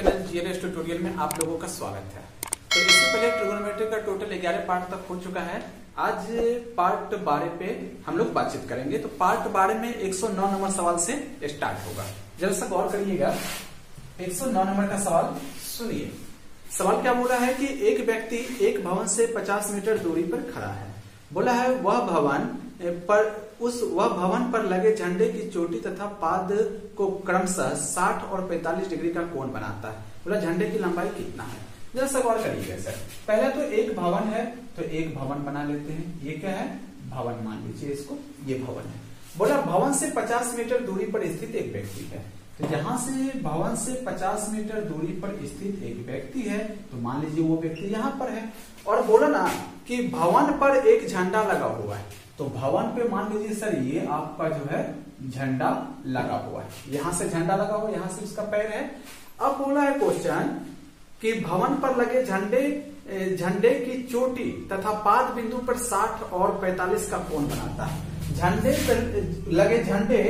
Channel GLS tutorial में आप लोगों का स्वागत है। तो इससे पहले ट्रिगोनोमेट्री का टोटल 11 पार्ट तक हो चुका है। आज पार्ट 12 पे हम लोग बातचीत करेंगे। तो पार्ट 12 में 109 नंबर सवाल से स्टार्ट होगा। जरा सा गौर करिएगा, 109 नंबर का सवाल सुनिए। सवाल क्या बोला है कि एक व्यक्ति एक भवन से 50 मीटर दूरी पर खड़ा है। बोला है वह भवन पर लगे झंडे की चोटी तथा पाद को क्रमशः 60 और 45 डिग्री का कोण बनाता है। बोला झंडे की लंबाई कितना है। जरा सा गौर करिएगा सर। पहला तो एक भवन है, तो एक भवन बना लेते हैं। ये क्या है? भवन मान लीजिए इसको, ये भवन है। बोला भवन से 50 मीटर दूरी पर स्थित एक व्यक्ति है। तो यहां से भवन से 50 मीटर दूरी पर स्थित एक व्यक्ति है, तो मान लीजिए वो व्यक्ति यहां पर है। और बोला ना कि भवन पर एक झंडा लगा हुआ है, तो भवन पे मान लीजिए सर ये आपका जो है झंडा लगा हुआ है। यहां से झंडा लगा हुआ है, यहां से उसका पैर है। अब बोला है क्वेश्चन कि भवन पर लगे झंडे की चोटी तथा पाद बिंदु पर 60 और 45 का कोण बनाता है। झंडे पर लगे झंडे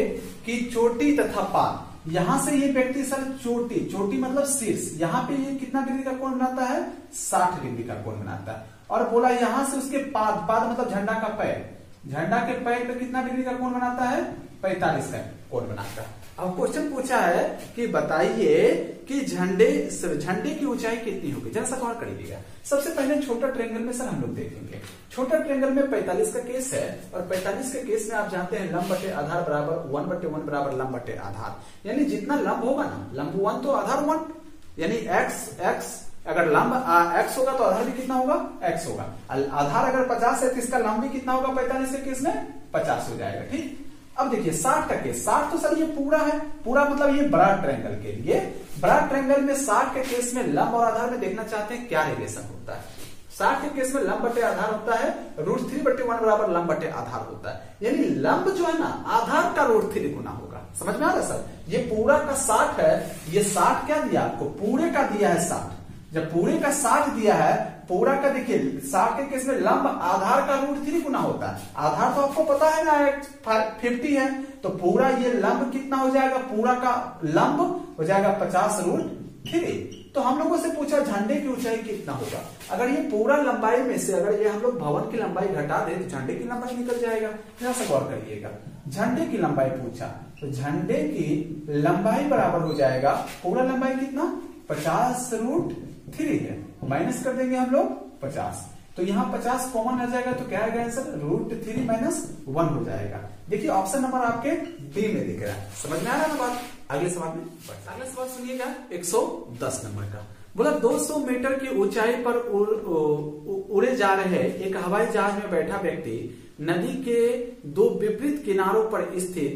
की चोटी तथा पाद, यहां से ये व्यक्ति सर चोटी मतलब शीर्ष, यहाँ पे ये कितना डिग्री का कोण बनाता है? 60 डिग्री का कोण बनाता है। और बोला यहां से उसके पाद मतलब झंडा का पैर, झंडा के पैर पे कितना डिग्री का कोण बनाता है? 45 का कोण बनाता है। अब क्वेश्चन पूछा है कि बताइए कि झंडे की ऊंचाई कितनी होगी। जरा सा गौर करिएगा। सबसे पहले छोटा ट्रायंगल में सर हम लोग देखेंगे। छोटा ट्रायंगल में 45 का केस है, और 45 के केस में आप जानते हैं लंब बटे आधार बराबर 1/1 बराबर लंब बटे आधार। यानी जितना लंब होगा ना, लंब 1 तो आधार 1, यानी x अगर लंब x होगा तो आधार भी कितना होगा? x होगा। आधार अगर 50 है तो इसका लंब भी कितना होगा? 45 के केस में 50 हो जाएगा। ठीक। अब देखिए 60 का केस, 60 तो सर ये पूरा है, पूरा मतलब ये बड़ा ट्रायंगल के लिए। बड़ा ट्रायंगल में 60 के केस में लंब और आधार में देखना चाहते हैं क्या रिलेशन होता है। 60 के केस में लंब बटे आधार होता है √3/1 बराबर लंब बटे आधार होता है। यानी लंब जो है ना आधार का √3 गुना होगा। समझ में आ रहा है सर? ये पूरा का 60 है, ये 60 क्या दिया आपको? पूरे का दिया है 60। जब पूरे का 60 दिया है, पूरा का देखिए 60 के केस में लंब आधार का √3 गुना होता है। आधार तो आपको पता है ना 50 है, तो पूरा ये लंब कितना हो जाएगा? पूरा का लंब हो जाएगा 50√3। तो हम लोगों से पूछा झंडे की ऊंचाई कितना होगा। अगर ये पूरा लंबाई में से अगर ये हम लोग भवन की लंबाई घटा दें तो झंडे की लंबाई निकल जाएगा। थोड़ा सा गौर करिएगा। झंडे की लंबाई पूछा, तो झंडे की लंबाई बराबर हो जाएगा, पूरा लंबाई कितना? 50√3 है। माइनस कर देंगे हम लोग 50, तो यहाँ 50 कॉमन आ जाएगा, तो क्या आएगा आंसर? √3 - 1 हो जाएगा। देखिए ऑप्शन नंबर आपके बी में दिख रहा है। समझ में आ रहा है ना बात? अगले सवाल में अगला सवाल सुनिएगा 110 नंबर का। बोला 200 मीटर की ऊंचाई पर उड़े जा रहे एक हवाई जहाज में बैठा व्यक्ति नदी के दो विपरीत किनारों पर स्थित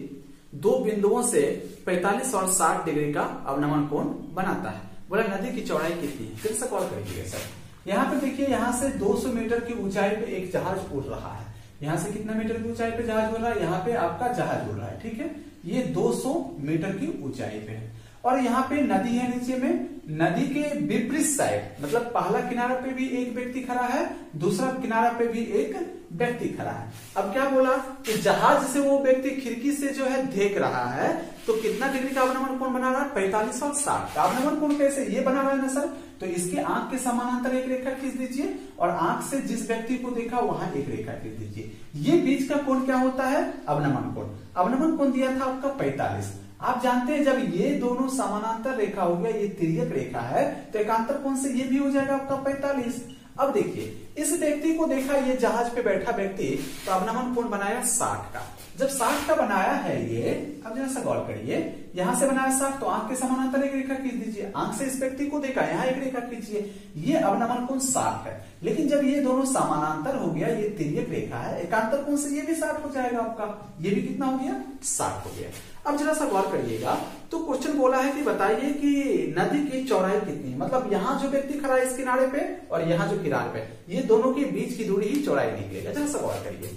दो बिंदुओं से 45 और 60 डिग्री का अवनमन कोण बनाता है। बोला नदी की चौड़ाई कितनी है? फिर से कॉल करिएगा सर। यहाँ पे देखिए, यहाँ से 200 मीटर की ऊंचाई पे एक जहाज उड़ रहा है। यहाँ से कितना मीटर की ऊंचाई पे जहाज उड़ रहा है? यहाँ पे आपका जहाज उड़ रहा है। ठीक है, ये 200 मीटर की ऊंचाई पे है। और यहाँ पे नदी है नीचे में। नदी के विपरीत साइड मतलब पहला किनारा पे भी एक व्यक्ति खड़ा है, दूसरा किनारा पे भी एक व्यक्ति खड़ा है। अब क्या बोला कि जहाज से वो व्यक्ति खिड़की से जो है देख रहा है, तो कितना डिग्री का अवनमन कोण बना रहा है? 45 और 60 का अवनमन कोण कैसे ये बना रहा है ना सर? तो इसके आंख के समानांतर एक रेखा खींच दीजिए, और आंख से जिस व्यक्ति को देखा वहां एक रेखा खींच दीजिए। ये बीच का कोण क्या होता है? अवनमन कोण। अवनमन कोण दिया था आपका 45। आप जानते हैं जब ये दोनों समानांतर रेखा हो गया, ये तिर्यक रेखा है, तो एकांतर कोण से ये भी हो जाएगा आपका 45। अब देखिए इस व्यक्ति को देखा, ये जहाज पे बैठा व्यक्ति, तो अवनमन कोण बनाया 60 का। जब 60 का बनाया है ये, अब जरा सा गौर करिए, यहां से बनाया 60, तो आंख के समानांतर एक रेखा खींच दीजिए। आंख से इस व्यक्ति को देखा, यहाँ एक रेखा खींचिए। ये अवनमन कोण 60 है। लेकिन जब ये दोनों समानांतर हो गया, ये तिर्यक रेखा है, एकांतर कोण से ये भी 60 हो जाएगा आपका। ये भी कितना हो गया? 60 हो गया। अब जरा सा गौर करिएगा, तो क्वेश्चन बोला है कि बताइए कि नदी की चौड़ाई कितनी है। मतलब यहाँ जो व्यक्ति खड़ा है इस किनारे पे, और यहाँ जो किनारे पे, ये दोनों के बीच की दूरी ही चौड़ाई निकलेगा। जरा सा गौर करिए।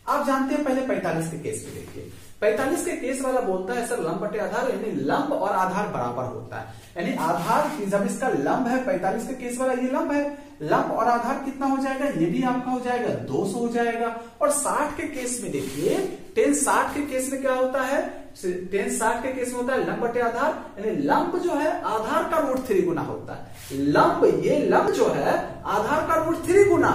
आप जानते हैं पहले 45 के केस में देखिए। 45 के केस वाला बोलता है सर लंब बटे आधार, यानी लंब और आधार बराबर होता है। यानी आधार जब इसका लंब है, 45 के केस वाला ये लंब है, लंब और आधार कितना हो जाएगा? ये भी आपका हो जाएगा 200 हो जाएगा। और 60 के केस में देखिए, tan 60 के केस में क्या होता है? टेन 60 के केस में होता है लंब बटे आधार, यानी लंब जो है आधार का √3 गुना होता है। ये लंब जो है आधार का √3 गुना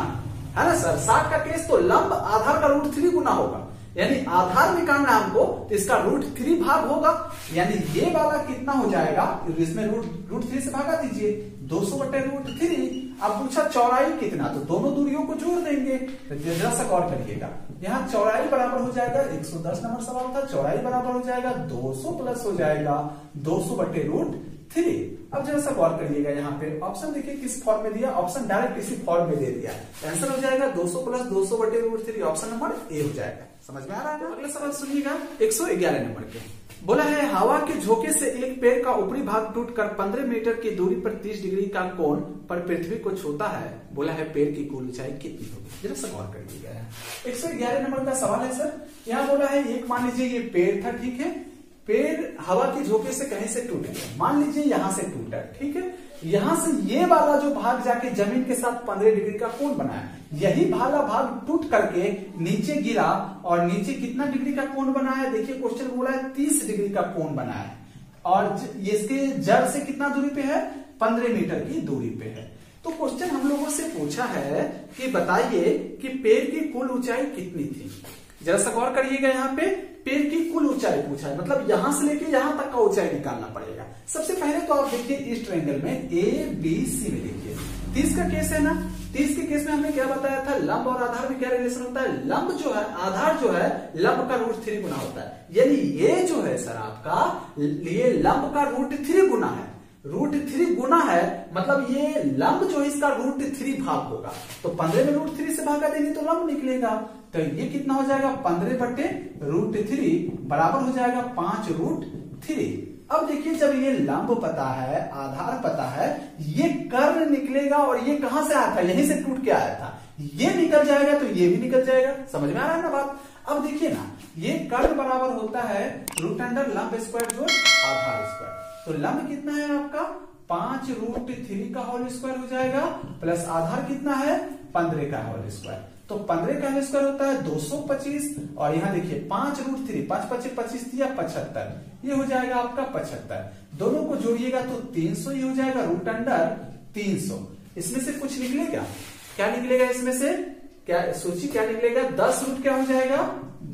है ना सर। 60 का केस तो लंब आधार का √3 गुना होगा, यानी आधार निकालना हमको तो इसका √3 भाग होगा, यानी ये वाला कितना हो जाएगा, इसमें √3 से भागा दीजिए 200 बटे √3। अब पूछा चौड़ाई कितना, तो दोनों दूरियों को जोड़ देंगे। तो जरा सा गौर करिएगा, यहाँ चौड़ाई बराबर हो जाएगा 110 नंबर सवाल था, चौड़ाई बराबर हो जाएगा 200 प्लस हो जाएगा 200 बटे √3। अब जरा सा गौर करिएगा, यहाँ पे ऑप्शन देखिए किस फॉर्म में दिया, ऑप्शन डायरेक्ट इसी फॉर्म में दे दिया। आंसर हो जाएगा 200 प्लस 200 बटे √3, ऑप्शन नंबर ए हो जाएगा। समझ में आ रहा है ना? अगला सवाल सुनिएगा 111 नंबर के। बोला है हवा के झोंके से एक पेड़ का ऊपरी भाग टूटकर 15 मीटर की दूरी पर 30 डिग्री का कोण पर पृथ्वी को छूता है। बोला है पेड़ की कुल ऊंचाई कितनी होगी, जरा सा गौर करिएगा। 111 नंबर का सवाल है सर। यहाँ बोला है एक मान लीजिए ये पेड़ था, ठीक है, पेड़ हवा के झोंके से कहीं से टूट गया, मान लीजिए यहां से टूटा, ठीक है, यहां से ये वाला जो भाग जाके जमीन के साथ 15 डिग्री का कोण बनाया, यही वाला भाग टूट करके नीचे गिरा और नीचे कितना डिग्री का कोण बनाया, देखिए क्वेश्चन बोला है 30 डिग्री का कोण बनाया, और इसके जड़ से कितना दूरी पे है, 15 मीटर की दूरी पे है। तो क्वेश्चन हम लोगों से पूछा है कि बताइए कि पेड़ की कुल ऊंचाई कितनी थी। जरा सा गौर करिएगा, यहाँ पे पेड़ की कुल ऊंचाई पूछा है, मतलब यहां से लेके यहां तक का ऊंचाई निकालना पड़ेगा। सबसे पहले तो आप देखिए इस ट्रायंगल में ABC में देखिए 30 का केस है ना, 30 के केस में हमने क्या बताया था, लंब और आधार में क्या रिलेशन होता है, लंब जो है आधार जो है लंब का √3 गुना होता है, यानी ये जो है सर आपका ये लंब का √3 गुना है, √3 गुना है, मतलब ये लंब जो है इसका √3 भाग होगा। तो 15 में √3 से भागा देंगे तो लंब निकलेगा, तो ये कितना हो जाएगा 15 बटे √3 बराबर हो जाएगा 5√3। अब देखिए जब ये लंब पता है आधार पता है, ये कर्ण निकलेगा और ये कहां से आया था, यहीं से टूट के आया था, ये निकल जाएगा तो ये भी निकल जाएगा। समझ में आ रहा है ना बात? अब देखिए ना, ये कर्ण बराबर होता है √अंडर लंब स्क्वायर जो आधार स्क्वायर, तो लंब कितना है आपका 5√3 का होल स्क्वायर हो जाएगा, प्लस आधार कितना है 15 का होल स्क्वायर, तो 15 का होल स्क्वायर होता है 225, और यहाँ देखिए 5√3 5 5 25 दिया 75, ये हो जाएगा आपका 75, दोनों को जोड़िएगा तो 300 ही हो जाएगा √अंडर 300। इसमें से कुछ निकलेगा, क्या निकलेगा इसमें से, क्या सोचिए क्या निकलेगा, 10 क्या हो जाएगा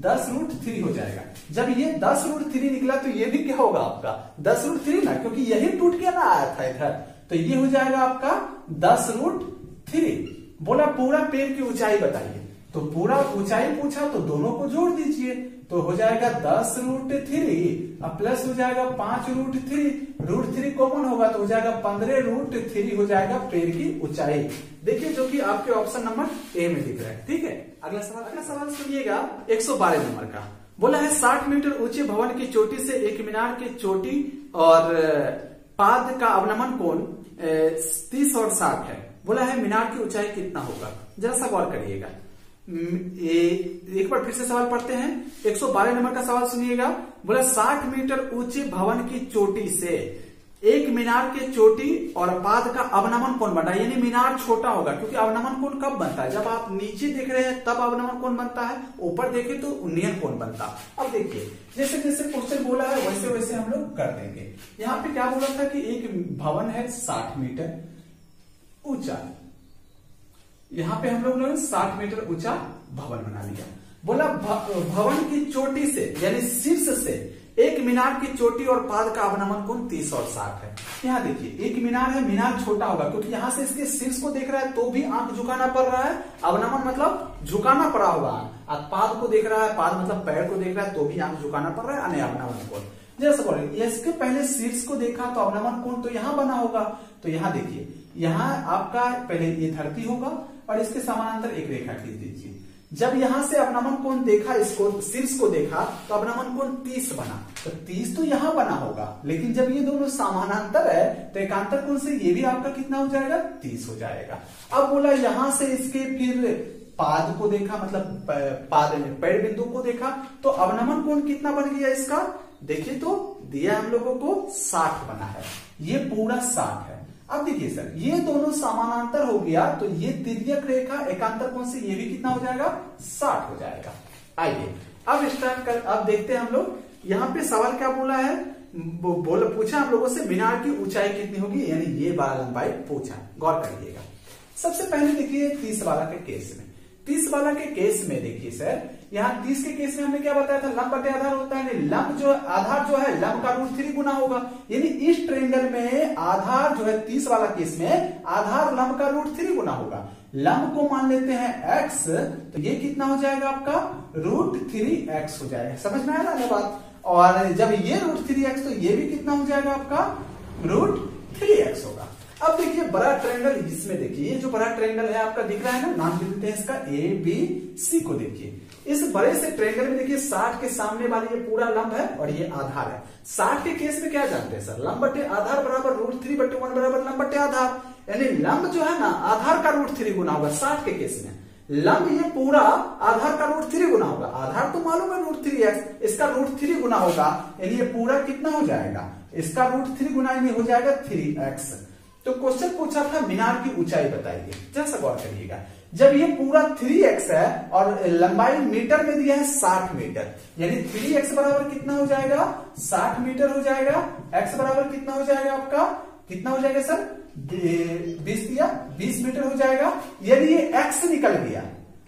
10√3 हो जाएगा। जब ये 10√3 निकला तो ये भी क्या होगा आपका 10√3 ना, क्योंकि यही टूट के ना आया था इधर, तो ये हो जाएगा आपका 10√3। बोला पूरा पेड़ की ऊंचाई बताइए, तो पूरा ऊंचाई पूछा तो दोनों को जोड़ दीजिए, तो हो जाएगा 10√3 अब प्लस हो जाएगा 5√3, √3 कॉमन होगा तो हो जाएगा 15√3 हो जाएगा पेड़ की ऊंचाई। देखिए जो कि आपके ऑप्शन नंबर ए में दिख रहा है, ठीक है। अगला सवाल सुनिएगा 112 नंबर का। बोला है 60 मीटर ऊंचे भवन की चोटी से एक मीनार की चोटी और पाद का अवनमन कोण 30 और 60 है। बोला है मीनार की ऊंचाई कितना होगा, जरा सा गौर करिएगा। एक बार फिर से सवाल पढ़ते हैं, 112 नंबर का सवाल सुनिएगा। बोला 60 मीटर ऊंचे भवन की चोटी से एक मीनार के चोटी और पाद का अवनमन कोण बनता है, यानी मीनार छोटा होगा, क्योंकि अवनमन कोण कब बनता है, जब आप नीचे देख रहे हैं तब अवनमन कोण बनता है, ऊपर देखे तो उन्नयन कोण बनता है। अब देखिए जैसे जैसे क्वेश्चन बोला है वैसे वैसे हम लोग कर देंगे। यहाँ पे क्या बोला था कि एक भवन है 60 मीटर ऊंचा, यहाँ पे हम लोग ने 60 मीटर ऊंचा भवन बना लिया। बोला भवन की चोटी से यानी शीर्ष से एक मीनार की चोटी और पाद का अवनमन कोण 30 और 60 है। यहाँ देखिए एक मीनार है, मीनार छोटा होगा क्योंकि यहाँ से इसके शीर्ष को देख रहा है तो भी आंख झुकाना पड़ रहा है, अवनमन मतलब झुकाना पड़ा होगा, और पाद को देख रहा है, पाद मतलब पैर को देख रहा है तो भी आंख झुकाना पड़ रहा है, अवनमन कोण। जैसे बोले इसके पहले शीर्ष को देखा तो अवनमन कोण तो यहाँ बना होगा, तो यहाँ देखिए यहाँ आपका पहले ये धरती होगा और इसके समानांतर एक रेखा खींच दीजिए। जब यहां से अवनमन कोण देखा, इसको शीर्ष को देखा तो अवनमन कोण 30 बना, तो 30 तो यहां बना होगा, लेकिन जब ये दोनों समानांतर है तो एकांतर कोण से ये भी आपका कितना हो जाएगा 30 हो जाएगा। अब बोला यहां से इसके फिर पाद को देखा, मतलब पाद में पैर बिंदु को देखा तो अवनमन कोण कितना बन गया इसका, देखिए तो दिया हम लोगों को 60 बना है, ये पूरा 60 है। अब देखिए सर ये दोनों समानांतर हो गया तो ये तिर्यक रेखा एकांतर कोण से ये भी कितना हो जाएगा 60 हो जाएगा। आइए अब स्टार्ट कर, अब देखते हैं हम लोग यहाँ पे सवाल क्या बोला है, पूछा हम लोगों से मीनार की ऊंचाई कितनी होगी, यानी ये वाला लंबाई पूछा। गौर करिएगा। सबसे पहले देखिए 30 वाला के केस में, 30 वाला के केस में देखिए सर, यहाँ 30 के केस में हमने क्या बताया था, लंब बटे आधार होता है, लंब जो आधार जो है लंब का √3 गुना होगा, यानी इस ट्रायंगल में आधार जो है 30 वाला केस में आधार लंब का √3 गुना होगा। लंब को मान लेते हैं x, तो ये कितना हो जाएगा आपका √3x हो जाएगा। समझ में आया ना बात। और जब ये √3x तो ये भी कितना हो जाएगा आपका √3x होगा। अब देखिए बड़ा ट्रायंगल, इसमें देखिए ये जो बड़ा ट्रायंगल है आपका दिख रहा है ना, नाम देते हैं इसका ABC को। देखिए इस बड़े से ट्रायंगल में देखिए 60 के सामने वाली ये पूरा लंब है और ये आधार है। 60 के केस में क्या जानते हैं सर, लंब बटे आधार बराबर √3/1 बराबर लंब बटे आधार, यानी लंब जो है ना आधार का √3 गुना होगा। 60 के केस में लंब ये पूरा आधार का √3 गुना होगा, आधार तो मालूम है √3x, इसका √3 गुना होगा, यानी ये पूरा कितना हो जाएगा, इसका √3 गुना यानी हो जाएगा 3x। तो क्वेश्चन पूछा था मीनार की ऊंचाई बताइए, जैसा गौर करिएगा। जब ये पूरा 3x है और लंबाई मीटर में दिया है 60 मीटर, यानी 3x बराबर कितना हो जाएगा 60 मीटर हो जाएगा। x बराबर कितना हो जाएगा आपका, कितना हो जाएगा सर 20 दिया, 20 मीटर हो जाएगा। यदि ये x निकल गया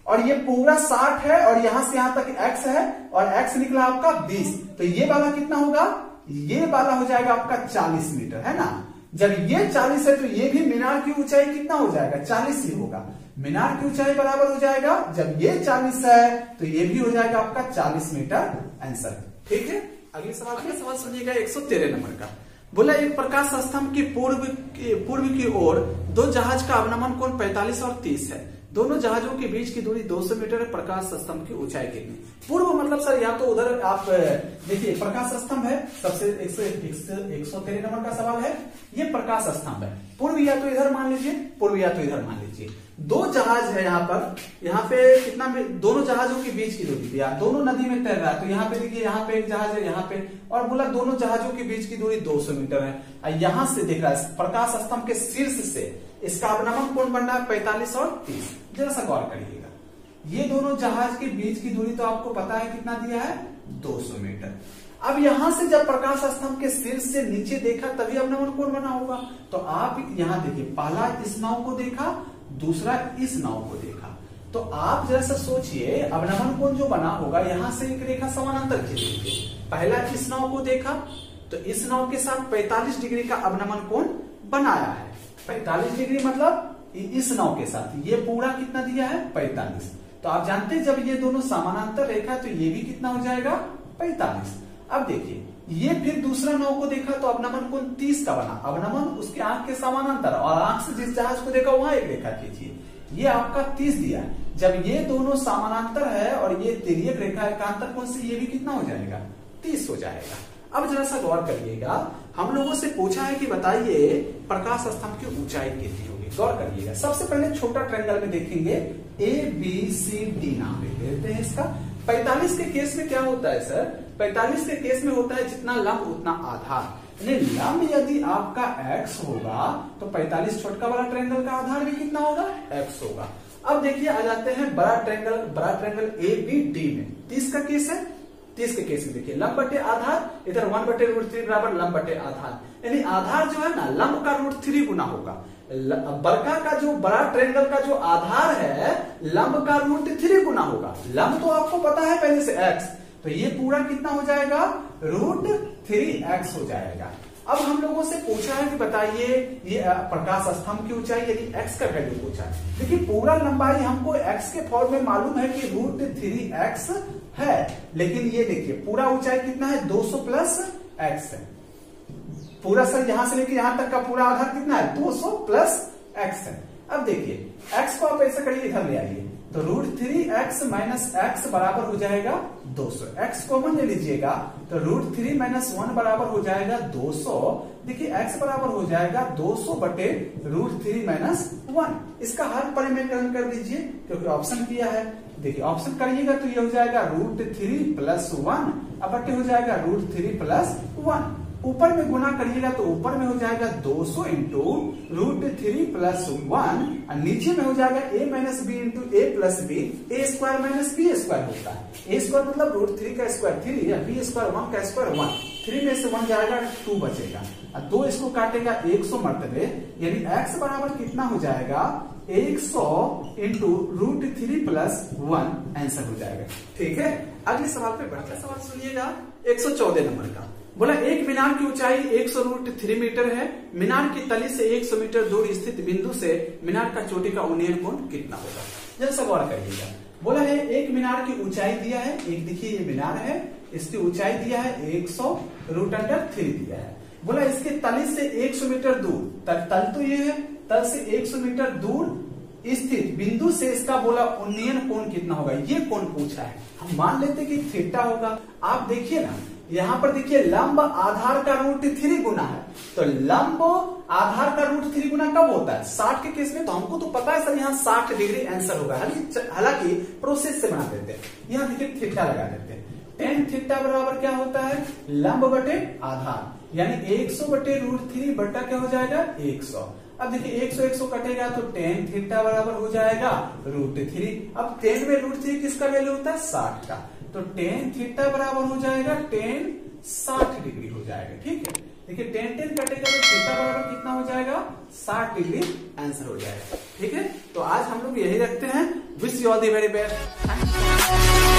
और ये पूरा 60 है और यहां से यहां तक x है और x निकला आपका 20, तो ये वाला कितना होगा, ये वाला हो जाएगा आपका 40 मीटर, है ना। जब ये 40 है तो ये भी मीनार की ऊंचाई कितना हो जाएगा 40 ही होगा। मीनार की ऊंचाई बराबर हो जाएगा, जब ये 40 है तो ये भी हो जाएगा आपका 40 मीटर आंसर। ठीक है, अगले सवाल सुनिएगा 113 नंबर का। बोला एक प्रकाश स्तंभ की पूर्व की ओर दो जहाज का अवनमन कोण 45 और 30 है। दोनों जहाजों के बीच की दूरी 200 मीटर है। प्रकाश स्तंभ की ऊंचाई कितनी। पूर्व मतलब सर या तो उधर आप देखिए प्रकाश स्तंभ है, सबसे 113 नंबर का सवाल है, ये प्रकाश स्तंभ है। पूर्व या तो इधर मान लीजिए, पूर्व या तो इधर मान लीजिए। दो जहाज है यहाँ पर, यहाँ पे कितना, दोनों जहाजों के बीच की दूरी दिया, दोनों नदी में तैर रहा है। तो यहाँ पे देखिए यहाँ पे एक जहाज है, यहाँ पे, और बोला दोनों जहाजों के बीच की दूरी 200 मीटर है। यहाँ से देख रहा है प्रकाश स्तंभ के शीर्ष से इसका अवनमन कोण बन रहा है 45 और 30। जरा सा गौर करिएगा, ये दोनों जहाज के बीच की दूरी तो आपको पता है कितना दिया है 200 मीटर। अब यहां से जब प्रकाश स्तंभ के शीर्ष से नीचे देखा तभी अवनमन कोण बना होगा। तो आप यहाँ देखिए, पहला इस नाव को देखा, दूसरा इस नाव को देखा, तो आप जैसा सोचिए अवनमन कोण जो बना होगा, यहां से एक रेखा समानांतर खींचिए। पहला इस नाव को देखा तो इस नाव के साथ 45 डिग्री का अवनमन कोण बनाया है। 45 डिग्री मतलब इस नाव के साथ ये पूरा कितना दिया है 45। तो आप जानते हैं जब ये दोनों समानांतर रेखा तो ये भी कितना हो जाएगा 45। अब देखिए ये फिर दूसरा नाव को देखा तो अवनमन कोण 30 का बना। अवनमन उसके आंख के समानांतर, और आंख से जिस जहाज को देखा वहां एक रेखा खींचिए, ये आपका 30 दिया है। जब ये दोनों समानांतर है और ये तिर्यक रेखा एकांतर कोण से ये भी कितना हो जाएगा 30 हो जाएगा। अब जरा सा गौर करिएगा, हम लोगों से पूछा है कि बताइए प्रकाश स्तंभ की ऊंचाई कितनी होगी। गौर करिएगा, सबसे पहले छोटा ट्रायंगल में देखेंगे ABCD नाम देते हैं इसका। 45 के केस में क्या होता है सर, 45 के केस में होता है जितना लंब उतना आधार। लंब यदि आपका x होगा तो 45 छोटका वाला ट्रायंगल का आधार भी कितना होगा x होगा। अब देखिए आ जाते हैं बड़ा ट्रायंगल ABD में। 30 का केस है, 30 के केस में देखिए लंब बटे आधार, इधर 1/√3 बराबर लंब बटे आधार, यानी आधार जो है ना लंब का √3 गुना होगा। बड़का का जो बड़ा ट्रायंगल का जो आधार है लंब का √3 गुना होगा। लंब तो आपको पता है पहले से x, तो ये पूरा कितना हो जाएगा √3x हो जाएगा। अब हम लोगों से पूछा है कि बताइए ये प्रकाश स्तंभ की ऊंचाई, यदि x का वैल्यू पूछा है। देखिए पूरा लंबाई हमको x के फॉर्म में मालूम है कि √3x है, लेकिन ये देखिए पूरा ऊंचाई कितना है 200 प्लस x है। पूरा सर यहां से लेके यहां तक का पूरा आधार कितना है 200 प्लस x है। अब देखिए x को आप ऐसा करिए, इधर ले आइए, तो √3x माइनस x बराबर हो जाएगा 200। x कॉमन ले लीजिएगा तो √3 माइनस 1 बराबर हो जाएगा 200। देखिए x बराबर हो जाएगा 200 बटे √3 माइनस 1। इसका हर परिमेयकरण कर दीजिए क्योंकि ऑप्शन किया है। देखिए ऑप्शन करिएगा तो ये हो जाएगा √3 प्लस 1, अब बटे हो जाएगा √3 प्लस 1। ऊपर में गुना करिएगा तो ऊपर में हो जाएगा 200 इंटू √3 प्लस 1 और नीचे में हो जाएगा a minus B into A plus B, A square minus B square होता है। ए स्क्वायर मतलब √3 का स्क्वायर 3 या बी स्क्वायर 1 का स्क्वायर 1, 3 में से 1 जाएगा 2 बचेगा और 2 इसको काटेगा 100 मरतबे, यानी x बराबर कितना हो जाएगा 100 इंटू √3 प्लस 1 आंसर हो जाएगा। ठीक है, अगले सवाल पे बढ़ते हैं। सवाल सुनिएगा 114 नंबर का। बोला एक मीनार की ऊंचाई 100√3 मीटर है, मीनार की तली से 100 मीटर दूर स्थित बिंदु से मीनार का चोटी का उन्नयन कोण कितना होगा। जरा सा गौर करिएगा। बोला है एक मीनार की ऊंचाई दिया है, एक देखिए ये मीनार है, इसकी ऊंचाई दिया है 100√3 दिया है। बोला इसके तली से 100 मीटर दूर, तल तो ये है, तल से 100 मीटर दूर स्थित बिंदु से इसका बोला उन्नयन कोण कितना होगा, ये कोण पूछा है। हम मान लेते कि थीटा होगा। आप देखिए ना यहाँ पर देखिए लंब आधार का √3 गुना है, तो लंब आधार का √3 गुना कब होता है 60 के केस में। तो हमको तो पता है सर यहाँ 60 डिग्री आंसर होगा, हालांकि प्रोसेस से बना देते हैं। यहाँ देखिए थीटा लगा देते हैं। टेन थीटा बराबर क्या होता है लंब बटे आधार, यानी 100 बटे √3 बटा क्या हो जाएगा 100। अब देखिए 100 कटेगा तो टेन थीटा बराबर हो जाएगा √3। अब टेन में √3 किसका वैल्यू होता है 60 का, तो टेन थीटा बराबर हो जाएगा टेन 60 डिग्री हो जाएगा। ठीक है, देखिए टेन कटेगा तो थीटा बराबर कितना हो जाएगा 60 डिग्री आंसर हो जाएगा। ठीक है, तो आज हम लोग यही रखते हैं। Wish you all the very best.